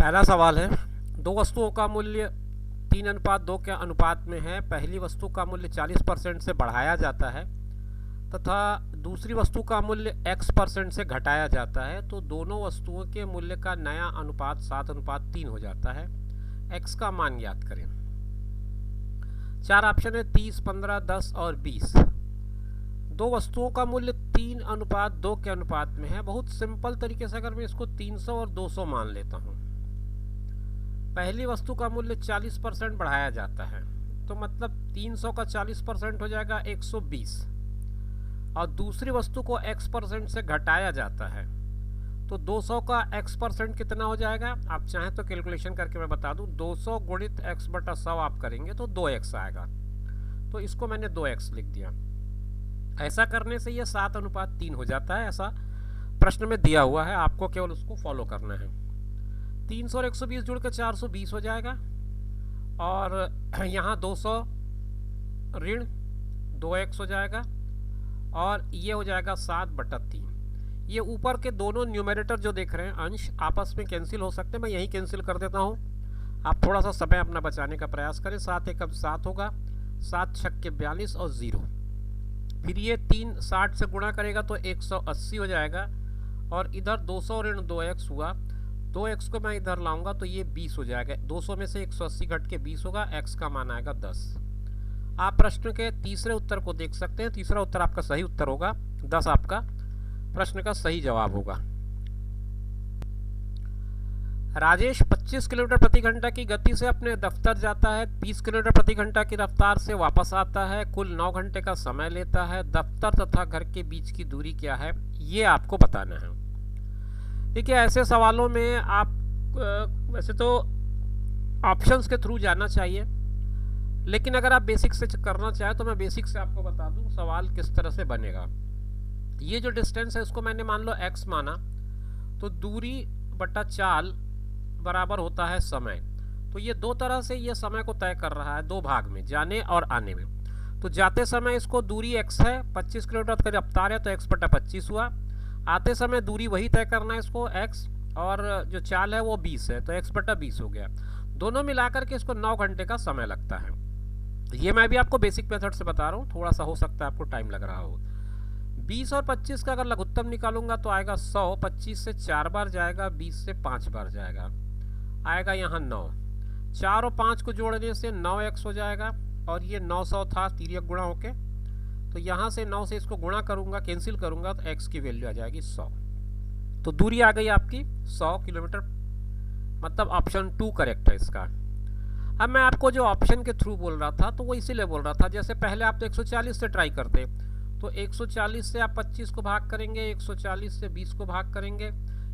पहला सवाल है, दो वस्तुओं का मूल्य 3:2 के अनुपात में है। पहली वस्तु का मूल्य 40% से बढ़ाया जाता है तथा दूसरी वस्तु का मूल्य x% से घटाया जाता है, तो दोनों वस्तुओं के मूल्य का नया अनुपात 7:3 हो जाता है। x का मान ज्ञात करें। चार ऑप्शन है, 30, 15, 10 और 20। दो वस्तुओं का मूल्य 3:2 के अनुपात में है। बहुत सिंपल तरीके से अगर मैं इसको 300 और 200 मान लेता हूँ, पहली वस्तु का मूल्य 40% बढ़ाया जाता है, तो मतलब 300 का 40% हो जाएगा 120, और दूसरी वस्तु को x% से घटाया जाता है, तो 200 का x% कितना हो जाएगा। आप चाहें तो कैलकुलेशन करके मैं बता दूं, 200 गुणित x/100 आप करेंगे तो 2x आएगा, तो इसको मैंने 2x लिख दिया। ऐसा करने से ये 7:3 हो जाता है, ऐसा प्रश्न में दिया हुआ है, आपको केवल उसको फॉलो करना है। 300 और 120 जुड़ के 420 हो जाएगा, और यहाँ 200 ऋण 2x हो जाएगा, और ये हो जाएगा 7/3। ये ऊपर के दोनों न्यूमरेटर जो देख रहे हैं अंश आपस में कैंसिल हो सकते हैं, मैं यही कैंसिल कर देता हूँ। आप थोड़ा सा समय अपना बचाने का प्रयास करें। 7 एकम 7 होगा, 7 छक्के 42 और 0। फिर ये 3 60 से गुणा करेगा तो 180 हो जाएगा, और इधर 200 ऋण 2x हुआ, 2x को मैं इधर लाऊंगा तो ये 20 हो जाएगा। 200 में से 180 घट के 20 होगा, x का मान आएगा 10। आप प्रश्न के तीसरे उत्तर को देख सकते हैं। तीसरा उत्तर आपका सही उत्तर होगा, 10 आपका प्रश्न का सही जवाब होगा। राजेश 25 किलोमीटर प्रति घंटा की गति से अपने दफ्तर जाता है, 20 किलोमीटर प्रति घंटा की रफ्तार से वापस आता है, कुल 9 घंटे का समय लेता है। दफ्तर तथा घर के बीच की दूरी क्या है, ये आपको बताना है। देखिए, ऐसे सवालों में आप वैसे तो ऑप्शंस के थ्रू जाना चाहिए, लेकिन अगर आप बेसिक से करना चाहें तो मैं बेसिक से आपको बता दूं सवाल किस तरह से बनेगा। ये जो डिस्टेंस है इसको मैंने मान लो x माना, तो दूरी बटा चाल बराबर होता है समय। तो ये दो तरह से ये समय को तय कर रहा है, दो भाग में, जाने और आने में। तो जाते समय इसको दूरी x है, 25 किलोमीटर की रफ्तार है, तो x/25 हुआ। आते समय दूरी वही तय करना है इसको x, और जो चाल है वो 20 है, तो x/20 हो गया। दोनों मिलाकर के इसको 9 घंटे का समय लगता है। ये मैं भी आपको बेसिक मेथड से बता रहा हूँ, थोड़ा सा हो सकता है आपको टाइम लग रहा हो। 20 और 25 का अगर लघुत्तम निकालूंगा तो आएगा 100। 25 से 4 बार जाएगा, 20 से 5 बार जाएगा, आएगा यहाँ 9। 4 और 5 को जोड़ने से 9x हो जाएगा, और ये 900 था तिर्यक गुणा होके, तो यहाँ से 9 से इसको गुणा करूंगा, कैंसिल करूंगा, तो x की वैल्यू आ जाएगी 100। तो दूरी आ गई आपकी 100 किलोमीटर, मतलब ऑप्शन 2 करेक्ट है इसका। अब मैं आपको जो ऑप्शन के थ्रू बोल रहा था तो वो इसीलिए बोल रहा था, जैसे पहले आप तो 140 से ट्राई करते, तो 140 से आप 25 को भाग करेंगे, 140 से 20 को भाग करेंगे,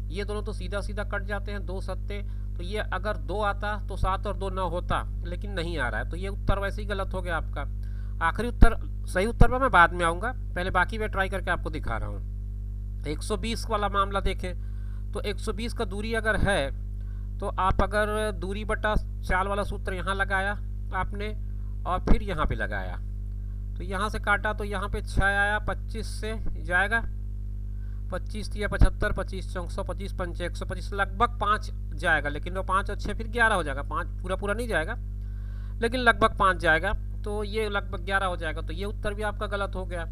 ये दोनों तो सीधा सीधा कट जाते हैं, 2 सत्ते, तो ये अगर 2 आता तो 7 और 2 9 होता, लेकिन नहीं आ रहा है, तो ये उत्तर वैसे ही गलत हो गया आपका। आखिरी उत्तर, सही उत्तर पर मैं बाद में आऊँगा, पहले बाकी मैं ट्राई करके आपको दिखा रहा हूँ। 120 वाला मामला देखें, तो 120 का दूरी अगर है, तो आप अगर दूरी बटा चाल वाला सूत्र यहाँ लगाया आपने, और फिर यहाँ पे लगाया, तो यहाँ से काटा तो यहाँ पे 6 आया, 25 से जाएगा, 25 या 75, 25 400, 25 5 125, लगभग 5 जाएगा, लेकिन वो 5 और 6 फिर 11 हो जाएगा। 5 पूरा नहीं जाएगा, लेकिन लगभग 5 जाएगा, तो ये लगभग 11 हो जाएगा, तो ये उत्तर भी आपका गलत हो गया।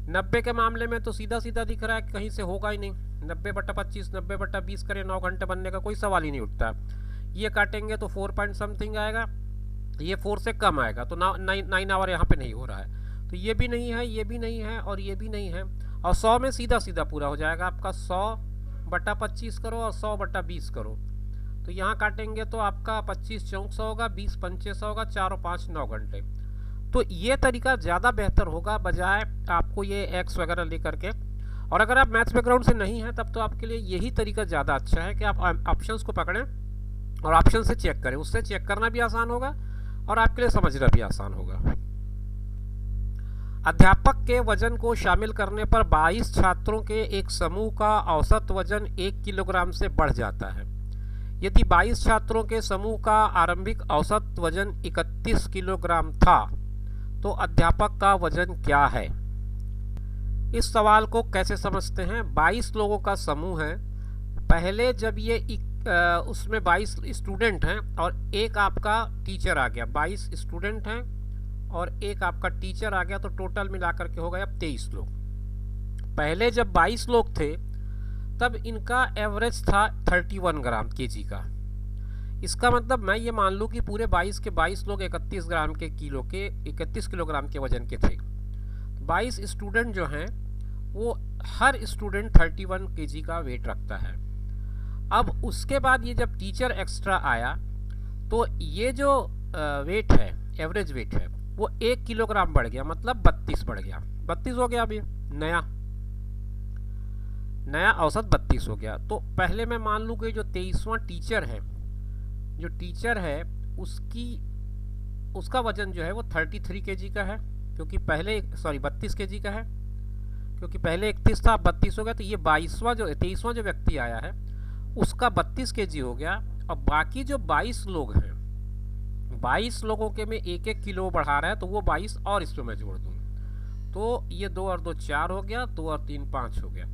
90 के मामले में तो सीधा सीधा दिख रहा है, कहीं से होगा ही नहीं। 90/25, 90/20 करें, 9 घंटे बनने का कोई सवाल ही नहीं उठता। ये काटेंगे तो 4 पॉइंट समथिंग आएगा, ये 4 से कम आएगा, तो 9 आवर यहाँ पे नहीं हो रहा है, तो ये भी नहीं है, ये भी नहीं है, और ये भी नहीं है। और 100 में सीधा सीधा पूरा हो जाएगा आपका, 100/25 करो और 100/20 करो, तो यहाँ काटेंगे तो आपका 25 400 होगा, 20 500 होगा, 4 और 5 9 घंटे। तो ये तरीका ज़्यादा बेहतर होगा बजाय आपको ये x वगैरह लेकर के। और अगर आप मैथ्स बैकग्राउंड से नहीं हैं तब तो आपके लिए यही तरीका ज़्यादा अच्छा है कि आप ऑप्शंस को पकड़ें और ऑप्शन से चेक करें, उससे चेक करना भी आसान होगा और आपके लिए समझना भी आसान होगा। अध्यापक के वजन को शामिल करने पर 22 छात्रों के एक समूह का औसत वजन 1 किलोग्राम से बढ़ जाता है। यदि 22 छात्रों के समूह का आरंभिक औसत वजन 31 किलोग्राम था, तो अध्यापक का वजन क्या है। इस सवाल को कैसे समझते हैं। 22 लोगों का समूह है, पहले जब ये उसमें 22 स्टूडेंट हैं और एक आपका टीचर आ गया, 22 स्टूडेंट हैं और एक आपका टीचर आ गया, तो टोटल मिलाकर के हो गए अब 23 लोग। पहले जब 22 लोग थे तब इनका एवरेज था 31 ग्राम केजी का। इसका मतलब मैं ये मान लूँ कि पूरे 22 के 22 लोग 31 ग्राम के 31 किलोग्राम के वजन के थे। 22 स्टूडेंट जो हैं वो हर स्टूडेंट 31 केजी का वेट रखता है। अब उसके बाद ये जब टीचर एक्स्ट्रा आया तो ये जो वेट है, एवरेज वेट है, वो 1 किलोग्राम बढ़ गया, मतलब 32 बढ़ गया, 32 हो गया। अभी नया औसत 32 हो गया। तो पहले मैं मान लूँ कि जो 23वां टीचर है, जो टीचर है उसका वजन जो है वो 33 केजी का है, क्योंकि पहले 32 केजी का है, क्योंकि पहले 31 था, 32 हो गया। तो ये 23वां जो व्यक्ति आया है उसका 32 केजी हो गया। और बाकी जो 22 लोग हैं, 22 लोगों के में 1-1 किलो बढ़ा रहा है, तो वो 22 और इसमें मैं जोड़ दूँ, तो ये 2 और 2 4 हो गया, 2 और 3 5 हो गया।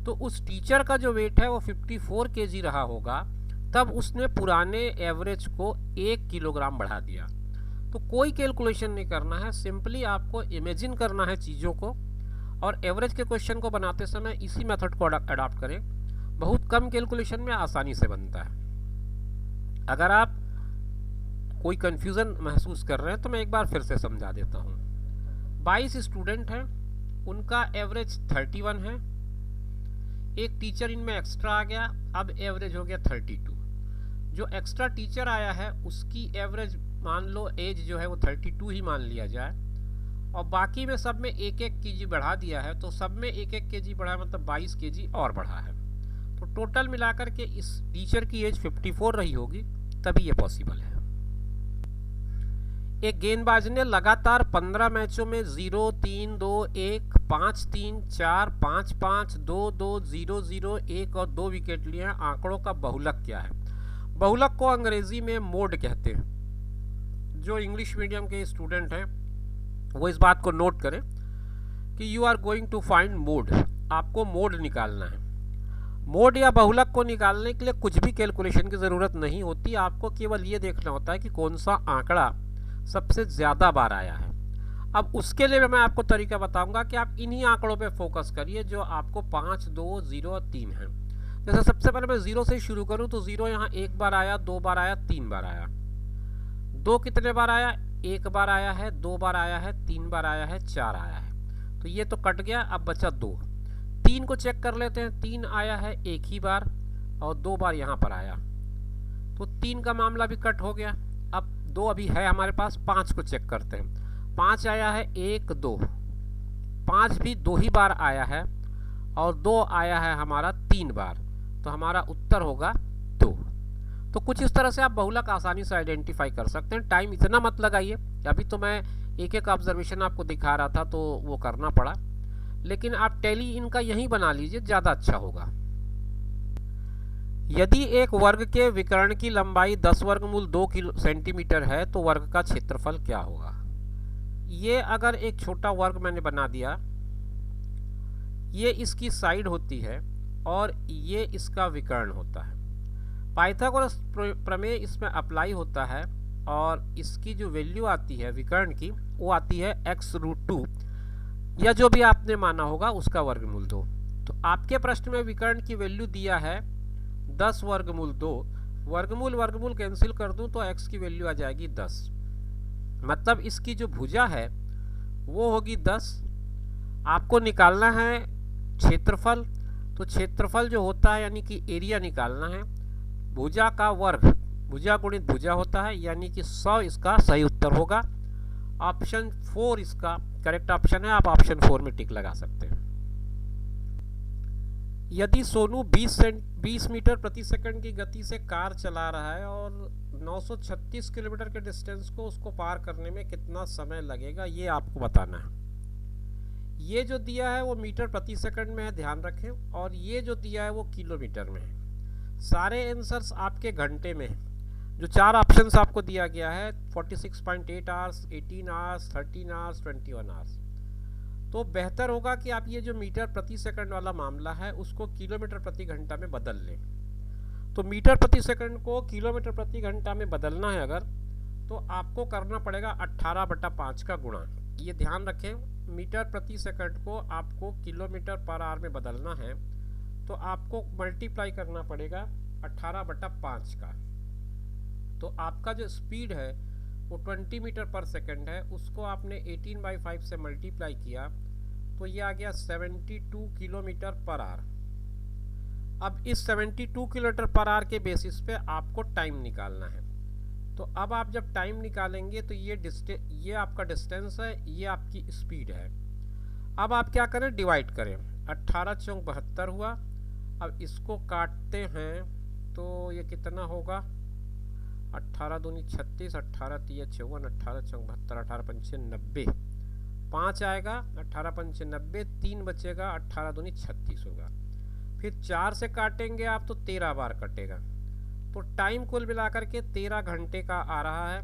तो उस टीचर का जो वेट है वो 54 केजी रहा होगा, तब उसने पुराने एवरेज को 1 किलोग्राम बढ़ा दिया। तो कोई कैलकुलेशन नहीं करना है, सिंपली आपको इमेजिन करना है चीज़ों को, और एवरेज के क्वेश्चन को बनाते समय इसी मेथड को अडॉप्ट करें। बहुत कम कैलकुलेशन में आसानी से बनता है। अगर आप कोई कन्फ्यूज़न महसूस कर रहे हैं तो मैं एक बार फिर से समझा देता हूँ। 22 स्टूडेंट हैं, उनका एवरेज 31 है, एक टीचर इनमें एक्स्ट्रा आ गया, अब एवरेज हो गया 32। जो एक्स्ट्रा टीचर आया है उसकी एवरेज मान लो, एज जो है वो 32 ही मान लिया जाए, और बाकी में सब में 1-1 केजी बढ़ा दिया है, तो सब में 1-1 केजी बढ़ा है, मतलब 22 केजी और बढ़ा है। तो टोटल मिलाकर के इस टीचर की एज 54 रही होगी, तभी ये पॉसिबल है। एक गेंदबाज ने लगातार 15 मैचों में 0, 3, 2, 1, 5, 3, 4, 5, 5, 2, 2, 0, 0, 1 और 2 विकेट लिए हैं। आंकड़ों का बहुलक क्या है? बहुलक को अंग्रेजी में मोड कहते हैं। जो इंग्लिश मीडियम के स्टूडेंट हैं वो इस बात को नोट करें कि you are going to find mode, आपको मोड निकालना है। मोड या बहुलक को निकालने के लिए कुछ भी कैलकुलेशन की ज़रूरत नहीं होती, आपको केवल ये देखना होता है कि कौन सा आंकड़ा सबसे ज़्यादा बार आया है। अब उसके लिए मैं आपको तरीका बताऊंगा कि आप इन्हीं आंकड़ों पे फोकस करिए जो आपको 5, 2, 0 और 3 हैं। जैसे सबसे पहले मैं 0 से शुरू करूं तो 0 यहाँ 1 बार आया, 2 बार आया, 3 बार आया। 2 कितने बार आया? 1 बार आया है, 2 बार आया है, 3 बार आया है, 4 आया है। तो ये तो कट गया, अब बचा 2। 3 को चेक कर लेते हैं। 3 आया है 1 ही बार और 2 बार यहाँ पर आया, तो 3 का मामला भी कट हो गया। अब 2 अभी है हमारे पास, 5 को चेक करते हैं। 5 आया है 1, 2, 5 भी 2 ही बार आया है और 2 आया है हमारा 3 बार, तो हमारा उत्तर होगा 2। तो कुछ इस तरह से आप बहुलक आसानी से आइडेंटिफाई कर सकते हैं। टाइम इतना मत लगाइए, अभी तो मैं एक एक ऑब्जर्वेशन आपको दिखा रहा था तो वो करना पड़ा, लेकिन आप टैली इनका यहीं बना लीजिए, ज़्यादा अच्छा होगा। यदि एक वर्ग के विकर्ण की लंबाई 10 वर्गमूल 2 सेंटीमीटर है तो वर्ग का क्षेत्रफल क्या होगा? ये अगर एक छोटा वर्ग मैंने बना दिया, ये इसकी साइड होती है और ये इसका विकर्ण होता है। पाइथागोरस प्रमेय इसमें अप्लाई होता है और इसकी जो वैल्यू आती है विकर्ण की, वो आती है x√2 या जो भी आपने माना होगा उसका वर्गमूल 2। तो आपके प्रश्न में विकर्ण की वैल्यू दिया है 10 वर्गमूल 2, वर्गमूल कैंसिल कर दूं तो x की वैल्यू आ जाएगी 10, मतलब इसकी जो भुजा है वो होगी 10। आपको निकालना है क्षेत्रफल, तो क्षेत्रफल जो होता है यानी कि एरिया निकालना है। भुजा का वर्ग, भुजा गुणित भुजा होता है, यानी कि 100 इसका सही उत्तर होगा। ऑप्शन 4 इसका करेक्ट ऑप्शन है, आप ऑप्शन 4 में टिक लगा सकते हैं। यदि सोनू 20 मीटर प्रति सेकंड की गति से कार चला रहा है और 936 किलोमीटर के डिस्टेंस को उसको पार करने में कितना समय लगेगा, ये आपको बताना है। ये जो दिया है वो मीटर प्रति सेकंड में है, ध्यान रखें, और ये जो दिया है वो किलोमीटर में है। सारे आंसर्स आपके घंटे में है। जो 4 ऑप्शंस आपको दिया गया है 46.8 आवर्स, 18 आवर्स, 13 आवर्स, 21 आवर्स, तो बेहतर होगा कि आप ये जो मीटर प्रति सेकंड वाला मामला है उसको किलोमीटर प्रति घंटा में बदल लें। तो मीटर प्रति सेकंड को किलोमीटर प्रति घंटा में बदलना है अगर, तो आपको करना पड़ेगा 18/5 का गुणा। ये ध्यान रखें, मीटर प्रति सेकंड को आपको किलोमीटर पर आवर में बदलना है तो आपको मल्टीप्लाई करना पड़ेगा 18/5 का। तो आपका जो स्पीड है वो 20 मीटर पर सेकंड है, उसको आपने 18/5 से मल्टीप्लाई किया तो ये आ गया 72 किलोमीटर पर आवर। अब इस 72 किलोमीटर पर आवर के बेसिस पे आपको टाइम निकालना है। तो अब आप जब टाइम निकालेंगे तो ये आपका डिस्टेंस है, ये आपकी स्पीड है। अब आप क्या करें, डिवाइड करें। 18 चौक 72 हुआ। अब इसको काटते हैं तो ये कितना होगा, 18 दूनी 36, 18 तिया 54, 18 चौक 72, 18 पंचे 90, 5 आएगा, 18 पंचे 90, 3 बचेगा, 18 दूनी 36 होगा। फिर 4 से काटेंगे आप तो 13 बार कटेगा, तो टाइम कुल मिलाकर के 13 घंटे का आ रहा है।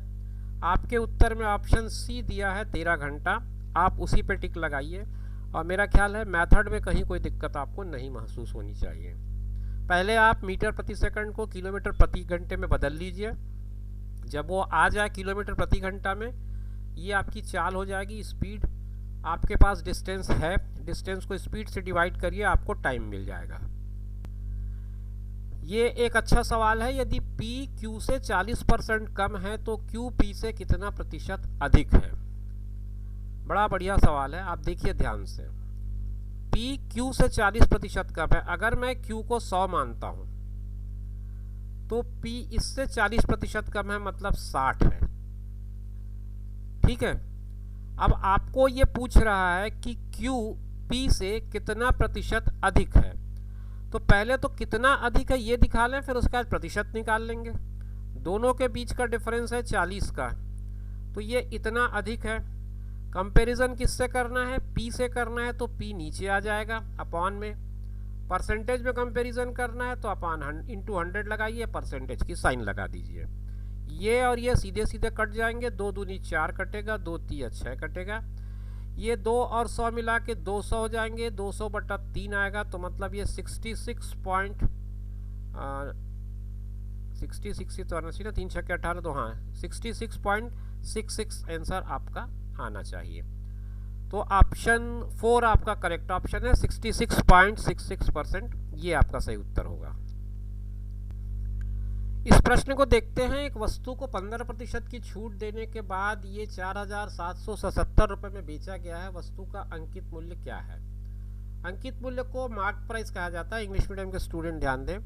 आपके उत्तर में ऑप्शन सी दिया है 13 घंटा, आप उसी पे टिक लगाइए। और मेरा ख्याल है मेथड में कहीं कोई दिक्कत आपको नहीं महसूस होनी चाहिए। पहले आप मीटर प्रति सेकंड को किलोमीटर प्रति घंटे में बदल लीजिए। जब वो आ जाए किलोमीटर प्रति घंटा में, ये आपकी चाल हो जाएगी स्पीड। आपके पास डिस्टेंस है, डिस्टेंस को स्पीड से डिवाइड करिए, आपको टाइम मिल जाएगा। ये एक अच्छा सवाल है, यदि P Q से 40% कम है तो Q P से कितना प्रतिशत अधिक है। बड़ा बढ़िया सवाल है, आप देखिए ध्यान से। P Q से 40% कम है, अगर मैं Q को 100 मानता हूं तो P इससे 40% कम है, मतलब 60 है। ठीक है, अब आपको ये पूछ रहा है कि Q P से कितना प्रतिशत अधिक है। तो पहले तो कितना अधिक है ये दिखा लें, फिर उसके बाद प्रतिशत निकाल लेंगे। दोनों के बीच का डिफरेंस है 40 का, तो ये इतना अधिक है। कंपैरिजन किससे करना है, P से करना है तो P नीचे आ जाएगा अपॉन में। परसेंटेज में कंपैरिजन करना है तो अपॉन इंटू 100 लगाइए, परसेंटेज की साइन लगा दीजिए। ये और ये सीधे सीधे कट जाएंगे, 2 दूनी 4 कटेगा, 2 तिया 6 कटेगा। ये 2 और 100 मिला के 200 हो जाएंगे, 200/3 आएगा, तो मतलब ये 66 तो आना चाहिए ना, 3 6 18, तो हाँ 66.66 आंसर आपका आना चाहिए। तो ऑप्शन 4 आपका करेक्ट ऑप्शन है, 66.66%, ये आपका सही उत्तर होगा। इस प्रश्न को देखते हैं। एक वस्तु को 15% की छूट देने के बाद ये 4,777 रुपये में बेचा गया है। वस्तु का अंकित मूल्य क्या है। अंकित मूल्य को मार्क प्राइस कहा जाता है। इंग्लिश मीडियम के स्टूडेंट ध्यान दें,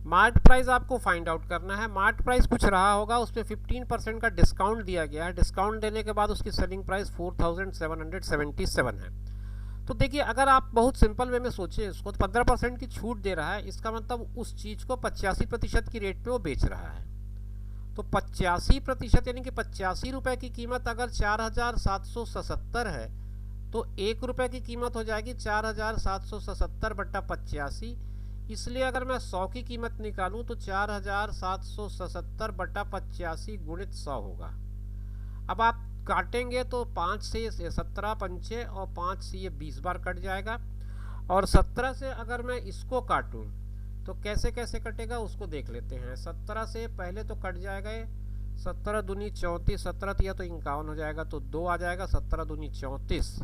मार्क प्राइस आपको फाइंड आउट करना है। मार्क प्राइस कुछ रहा होगा, उस पर 15% का डिस्काउंट दिया गया है। डिस्काउंट देने के बाद उसकी सेलिंग प्राइस 4,777 है। तो देखिए, अगर आप बहुत सिंपल वे में सोचें इसको, तो 15% की छूट दे रहा है, इसका मतलब उस चीज़ को 85% की रेट पे वो बेच रहा है। तो 85% यानी कि 85 रुपये की कीमत अगर 4,777 है तो 1 रुपये की कीमत हो जाएगी 4,777/85। इसलिए अगर मैं 100 की कीमत निकालूं तो 4,777/85 गुणित 100 होगा। अब आप काटेंगे तो 5 से 17 पंचे और 5 से ये 20 बार कट जाएगा। और 17 से अगर मैं इसको काटूं तो कैसे कैसे कटेगा उसको देख लेते हैं। 17 से पहले तो कट जाएगा, 17 दूनी 34, 17 या तो 51 हो जाएगा, तो 2 आ जाएगा, 17 दूनी 34।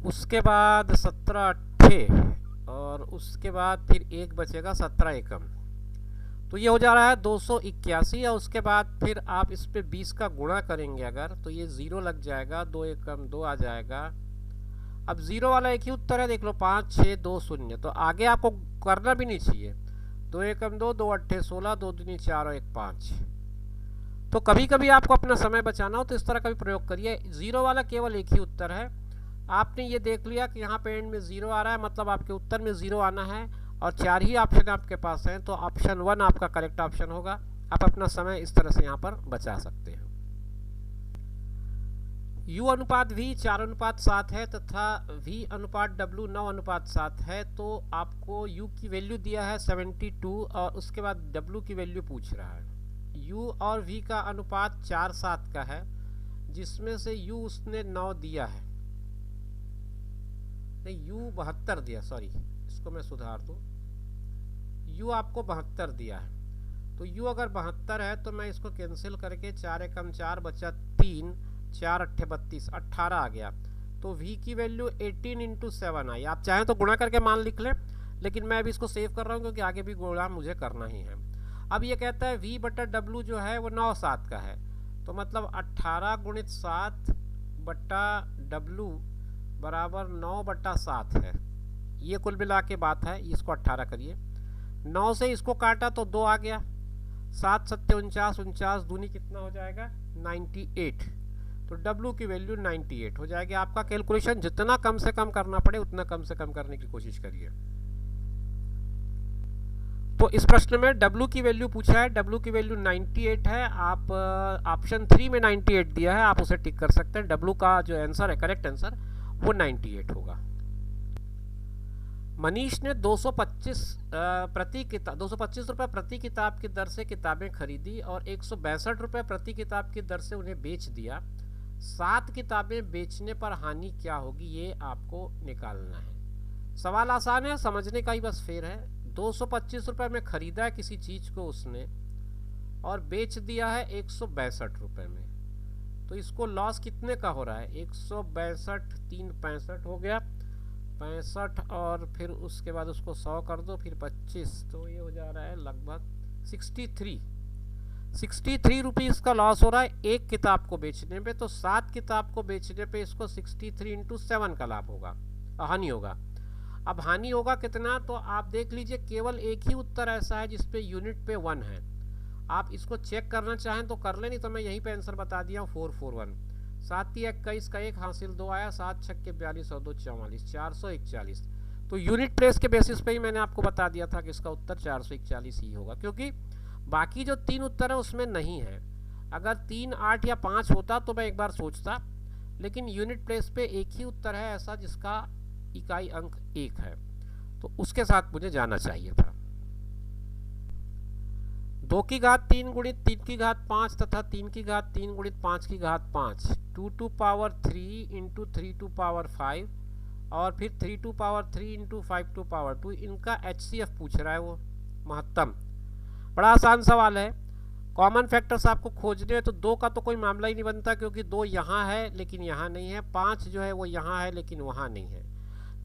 उसके बाद 17 अट्ठे, और उसके बाद फिर 1 बचेगा, 17 एकम, तो ये हो जा रहा है 281। और उसके बाद फिर आप इस पे 20 का गुणा करेंगे अगर, तो ये 0 लग जाएगा, 2 एकम 2 आ जाएगा। अब 0 वाला एक ही उत्तर है, देख लो, 5 6 2 0। तो आगे आपको करना भी नहीं चाहिए। 2 एकम 2, 2 अट्ठे 16, 2 दूनी 4 और 1 5। तो कभी कभी आपको अपना समय बचाना हो तो इस तरह का भी प्रयोग करिए। 0 वाला केवल एक ही उत्तर है। आपने ये देख लिया कि यहाँ पे एंड में 0 आ रहा है, मतलब आपके उत्तर में 0 आना है, और 4 ही ऑप्शन आपके पास हैं, तो ऑप्शन 1 आपका करेक्ट ऑप्शन होगा। आप अपना समय इस तरह से यहाँ पर बचा सकते हैं। U अनुपात V 4:7 है तथा V अनुपात W 9:7 है। तो आपको U की वैल्यू दिया है 72 और उसके बाद W की वैल्यू पूछ रहा है। U और V का अनुपात 4:7 का है, जिसमें से U उसने 9 दिया है, नहीं U 72 दिया, सॉरी इसको मैं सुधार दूँ, u आपको 72 दिया है, तो u अगर 72 है तो मैं इसको कैंसिल करके 4 एकम 4 बचा 3, 4 अट्ठे 32, 18 आ गया। तो v की वैल्यू 18 इंटू 7 आई। आप चाहें तो गुणा करके मान लिख लें, लेकिन मैं अभी इसको सेव कर रहा हूँ क्योंकि आगे भी गुणा मुझे करना ही है। अब ये कहता है v बटा w जो है वो 9 7 का है, तो मतलब 18 गुणित 7 बटा w बराबर 9 बटा 7 है। ये कुल मिला के बात है। इसको 18 करिए, 9 से इसको काटा तो 2 आ गया, 7 सत्ते 49, 49 दूनी कितना हो जाएगा 98। तो w की वैल्यू 98 हो जाएगी। आपका कैलकुलेशन जितना कम से कम करना पड़े उतना कम से कम करने की कोशिश करिए। तो इस प्रश्न में w की वैल्यू पूछा है, w की वैल्यू 98 है। आप ऑप्शन 3 में 98 दिया है, आप उसे टिक कर सकते हैं। w का जो आंसर है, करेक्ट आंसर, वो 98 होगा। मनीष ने 225 रुपये प्रति किताब की दर से किताबें खरीदी और 162 रुपये प्रति किताब की दर से उन्हें बेच दिया। 7 किताबें बेचने पर हानि क्या होगी, ये आपको निकालना है। सवाल आसान है, समझने का ही बस फेर है। 225 रुपये में खरीदा है किसी चीज़ को उसने और बेच दिया है 162 रुपये में, तो इसको लॉस कितने का हो रहा है, 162 3 65 हो गया, 65 और फिर उसके बाद उसको 100 कर दो, फिर 25, तो ये हो जा रहा है लगभग 63 रुपीज़ का लॉस हो रहा है एक किताब को बेचने पे। तो 7 किताब को बेचने पे इसको 63 इंटू 7 का लाभ होगा, हानि होगा। अब हानि होगा कितना, तो आप देख लीजिए केवल एक ही उत्तर ऐसा है जिसपे यूनिट पे 1 है। आप इसको चेक करना चाहें तो कर लें, नहीं तो मैं यहीं पे आंसर बता दिया हूँ 441। 7 × 21 का 1 हासिल 2 आया, 7 छक्के 42 और 2 44, 441। तो यूनिट प्लेस के बेसिस पे ही मैंने आपको बता दिया था कि इसका उत्तर 441 ही होगा, क्योंकि बाकी जो 3 उत्तर है उसमें नहीं है। अगर 3, 8 या 5 होता तो मैं एक बार सोचता, लेकिन यूनिट प्लेस पे एक ही उत्तर है ऐसा जिसका इकाई अंक 1 है, तो उसके साथ मुझे जाना चाहिए था। 2 की घात 3 गुणित 3 की घात 5 तथा 3 की घात 3 गुणित 5 की घात 5, 2 to power 3 into 3 to power 5 और फिर 3 to power 3 into 5 to power 2, इनका HCF पूछ रहा है, वो महत्तम। बड़ा आसान सवाल है। कॉमन फैक्टर्स आपको खोजने हैं, तो 2 का तो कोई मामला ही नहीं बनता क्योंकि 2 यहाँ है लेकिन यहाँ नहीं है, 5 जो है वो यहाँ है लेकिन वहाँ नहीं है,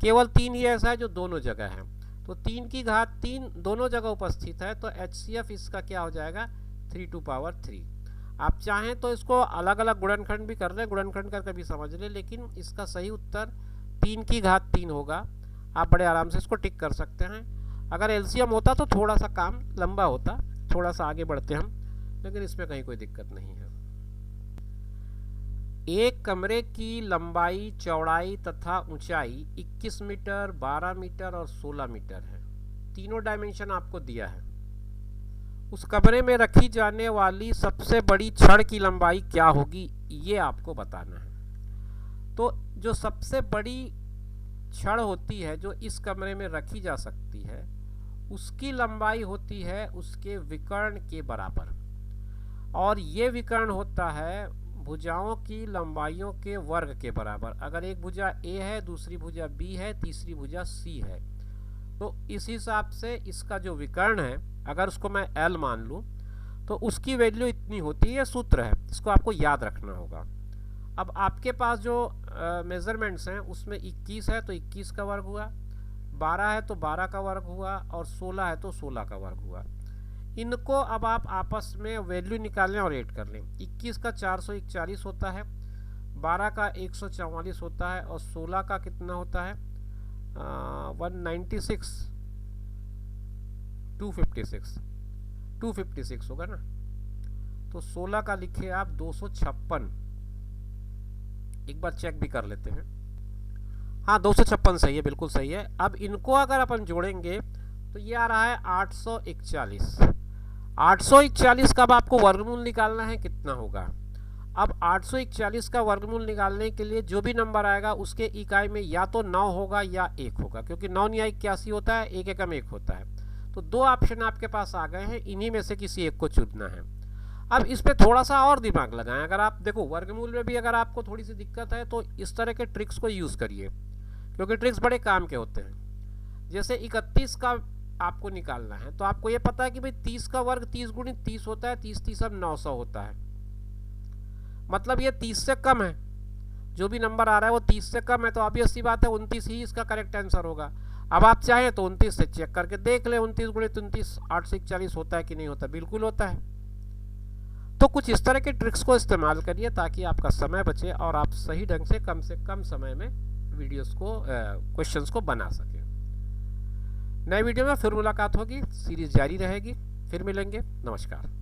केवल 3 ही ऐसा है जो दोनों जगह है। तो 3 की घात 3 दोनों जगह उपस्थित है, तो HCF इसका क्या हो जाएगा 3 टू पावर 3। आप चाहें तो इसको अलग अलग गुणनखंड भी कर लें, गुणनखंड करके भी समझ लें, लेकिन इसका सही उत्तर 3 की घात 3 होगा। आप बड़े आराम से इसको टिक कर सकते हैं। अगर LCM होता तो थोड़ा सा काम लंबा होता, थोड़ा सा आगे बढ़ते हम, लेकिन इसमें कहीं कोई दिक्कत नहीं है। एक कमरे की लंबाई, चौड़ाई तथा ऊंचाई 21 मीटर, 12 मीटर और 16 मीटर है। तीनों डायमेंशन आपको दिया है। उस कमरे में रखी जाने वाली सबसे बड़ी छड़ की लंबाई क्या होगी, ये आपको बताना है। तो जो सबसे बड़ी छड़ होती है जो इस कमरे में रखी जा सकती है, उसकी लंबाई होती है उसके विकर्ण के बराबर, और ये विकर्ण होता है भुजाओं की लंबाइयों के वर्ग के बराबर। अगर एक भुजा A है, दूसरी भुजा B है, तीसरी भुजा C है, तो इस हिसाब से इसका जो विकर्ण है, अगर उसको मैं L मान लूँ तो उसकी वैल्यू इतनी होती है। सूत्र है, इसको आपको याद रखना होगा। अब आपके पास जो मेजरमेंट्स हैं उसमें 21 है तो 21 का वर्ग हुआ, 12 है तो 12 का वर्ग हुआ, और 16 है तो 16 का वर्ग हुआ। इनको अब आप आपस में वैल्यू निकालें और ऐड कर लें। 21 का 441 होता है, 12 का 144 होता है, और 16 का कितना होता है 196, 256 होगा ना। तो 16 का लिखे आप 256, एक बार चेक भी कर लेते हैं। हाँ 256 सही है, बिल्कुल सही है। अब इनको अगर अपन जोड़ेंगे तो ये आ रहा है 841। 841 का अब आपको वर्गमूल निकालना है, कितना होगा। अब 841 का वर्गमूल निकालने के लिए जो भी नंबर आएगा उसके इकाई में या तो 9 होगा या 1 होगा, क्योंकि 9 * 81 होता है, 1 एकम 1 होता है। तो 2 ऑप्शन आपके पास आ गए हैं, इन्हीं में से किसी एक को चुनना है। अब इस पर थोड़ा सा और दिमाग लगाएं। अगर आप देखो वर्गमूल में भी अगर आपको थोड़ी सी दिक्कत है तो इस तरह के ट्रिक्स को यूज़ करिए, क्योंकि ट्रिक्स बड़े काम के होते हैं। जैसे 31 का आपको निकालना है। तो आपको ये पता है कि भाई 30 का वर्ग 30 गुणित 30 होता है, 30 30 अब 900 होता है, मतलब ये 30 से कम है। जो भी नंबर आ रहा है वो 30 से कम है, तो ऑब्वियस सी बात है 29 ही इसका करेक्ट आंसर होगा। अब आप चाहें तो 29 से चेक करके देख लें, 29 गुणित 29 8 से 41 होता है कि नहीं होता, बिल्कुल होता है। तो कुछ इस तरह के ट्रिक्स को इस्तेमाल करिए ताकि आपका समय बचे और आप सही ढंग से कम समय में वीडियोस को क्वेश्चंस को बना सकें। नए वीडियो में फिर मुलाकात होगी, सीरीज जारी रहेगी, फिर मिलेंगे, नमस्कार।